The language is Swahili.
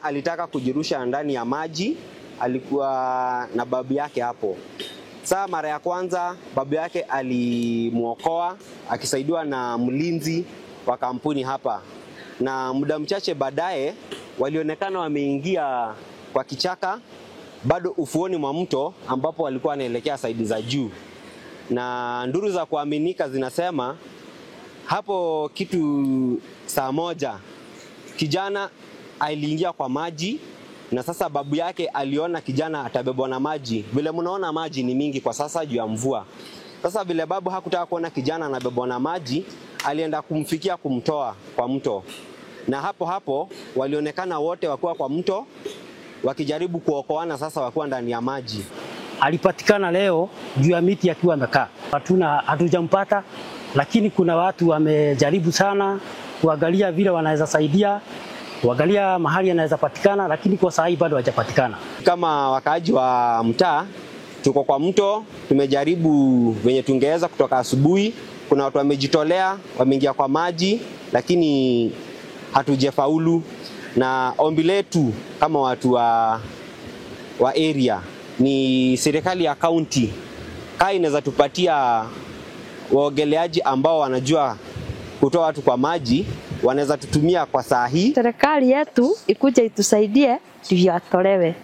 Alitaka kujirusha ndani ya maji, alikuwa na babu yake hapo. Saa mara ya kwanza babu yake alimuokoa akisaidiwa na mlinzi wa kampuni hapa. Na muda mchache baadaye walionekana wameingia kwa kichaka bado ufuoni mwa mto ambapo walikuwa wanaelekea saidi za juu. Na nduru za kuaminika zinasema hapo kitu saa moja kijana aliingia kwa maji, na sasa babu yake aliona kijana atabebwa na maji. Vile mnaona maji ni mingi kwa sasa juu ya mvua. Sasa vile babu hakutaka kuona kijana anabebwa na maji, alienda kumfikia kumtoa kwa mto. Na hapo walionekana wote wakiwa kwa mto wakijaribu kuokoana, sasa wakiwa ndani ya maji. Alipatikana leo juu ya miti akiwa amekaa. Hatujampata, lakini kuna watu wamejaribu sana kuangalia vile wanaweza saidia, kuangalia mahali anaweza patikana, lakini kwa sasa bado hajapatikana. Kama wakaaji wa mtaa tuko kwa mto, tumejaribu venye tungeweza kutoka asubuhi. Kuna watu wamejitolea, wameingia kwa maji, lakini hatujafaulu. Na ombi letu kama watu wa area ni serikali ya county inaweza tupatia waogeleaji ambao wanajua kutoa watu kwa maji, wanaweza tutumia kwa saa hii. Serikali yetu ikuja itusaidie ndio atolewe.